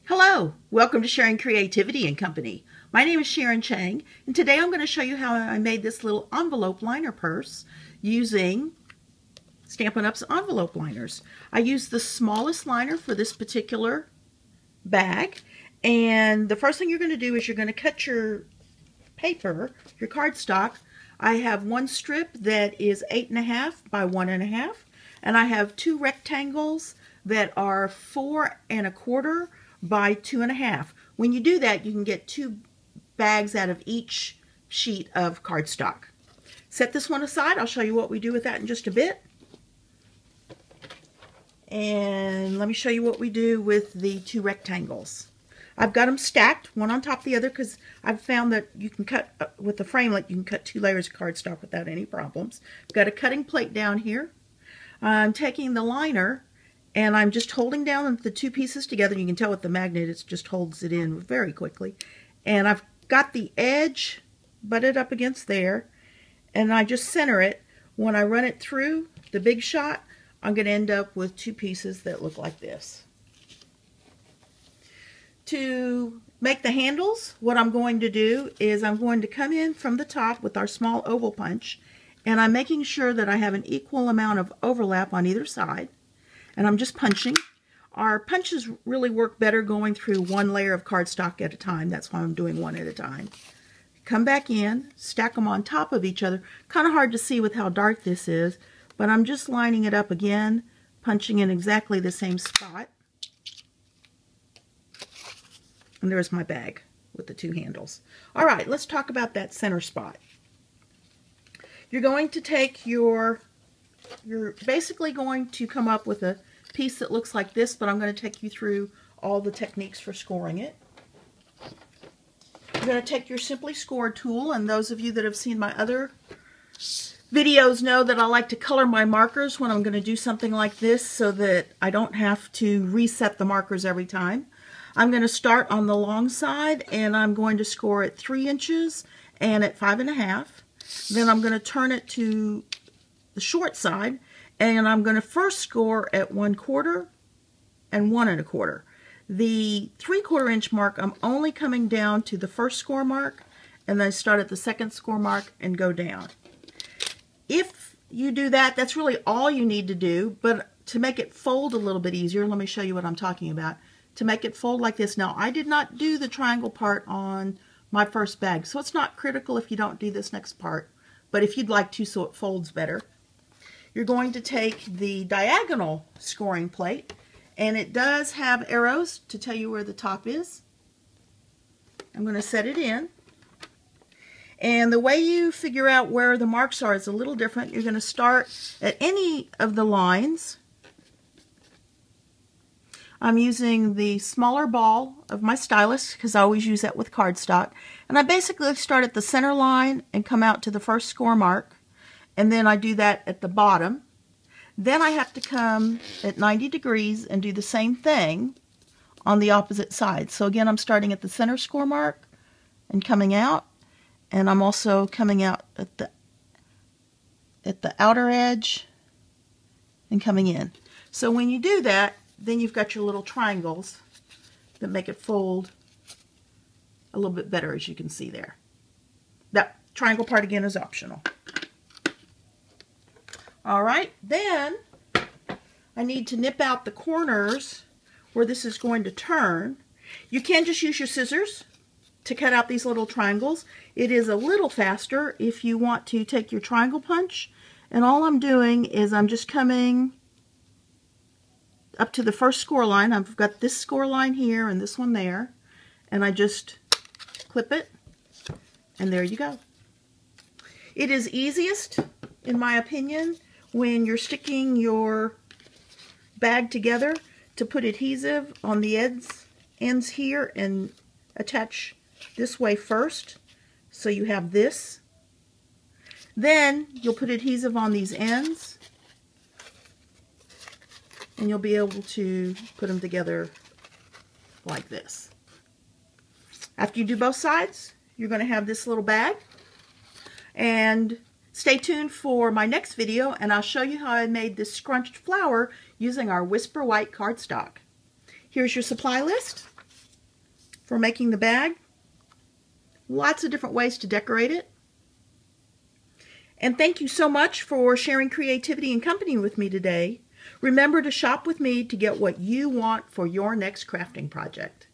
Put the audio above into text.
Hello, welcome to Sharon Creativity and Company. My name is Sharon Cheng, and today I'm going to show you how I made this little envelope liner purse using Stampin' Up's envelope liners. I used the smallest liner for this particular bag, and the first thing you're going to do is you're going to cut your paper, your cardstock. I have one strip that is 8.5 by 1.5, and I have two rectangles that are 4.25 by 2.5. When you do that, you can get two bags out of each sheet of cardstock. Set this one aside. I'll show you what we do with that in just a bit. And let me show you what we do with the two rectangles. I've got them stacked, one on top of the other, because I've found that you can cut, with the framelit, you can cut 2 layers of cardstock without any problems. I've got a cutting plate down here. I'm taking the liner, and I'm just holding down the two pieces together. You can tell with the magnet, it just holds it in very quickly. And I've got the edge butted up against there, and I just center it. When I run it through the big shot, I'm going to end up with two pieces that look like this. To make the handles, what I'm going to do is I'm going to come in from the top with our small oval punch, and I'm making sure that I have an equal amount of overlap on either side. And I'm just punching. Our punches really work better going through one layer of cardstock at a time. That's why I'm doing one at a time. Come back in, stack them on top of each other. Kind of hard to see with how dark this is, but I'm just lining it up again, punching in exactly the same spot. And there's my bag with the two handles. All right, let's talk about that center spot. You're going to take you're basically going to come up with a piece that looks like this, but I'm going to take you through all the techniques for scoring it. You're going to take your Simply Score tool, and those of you that have seen my other videos know that I like to color my markers when I'm going to do something like this so that I don't have to reset the markers every time. I'm going to start on the long side, and I'm going to score at 3 inches and at 5.5. Then I'm going to turn it to the short side, and I'm going to first score at 1/4 and 1.25. The 3/4 inch mark, I'm only coming down to the first score mark, and then start at the second score mark and go down. If you do that, that's really all you need to do, but to make it fold a little bit easier, let me show you what I'm talking about. To make it fold like this. Now, I did not do the triangle part on my first bag, so it's not critical if you don't do this next part, but if you'd like to so it folds better. You're going to take the diagonal scoring plate, and it does have arrows to tell you where the top is. I'm going to set it in. And the way you figure out where the marks are is a little different. You're going to start at any of the lines. I'm using the smaller ball of my stylus because I always use that with cardstock. And I basically start at the center line and come out to the first score mark. And then I do that at the bottom. Then I have to come at 90 degrees and do the same thing on the opposite side. So again, I'm starting at the center score mark and coming out. And I'm also coming out at the outer edge and coming in. So when you do that, then you've got your little triangles that make it fold a little bit better, as you can see there. That triangle part again is optional. All right, then I need to nip out the corners where this is going to turn. You can just use your scissors to cut out these little triangles. It is a little faster if you want to take your triangle punch, and all I'm doing is I'm just coming up to the first score line. I've got this score line here and this one there, and I just clip it, and there you go. It is easiest, in my opinion, when you're sticking your bag together to put adhesive on the ends here and attach this way first, so you have this. Then you'll put adhesive on these ends, and you'll be able to put them together like this. After you do both sides, you're going to have this little bag. And stay tuned for my next video, and I'll show you how I made this scrunched flower using our Whisper White cardstock. Here's your supply list. for making the bag. Lots of different ways to decorate it. And thank you so much for sharing creativity and company with me today. Remember to shop with me to get what you want for your next crafting project.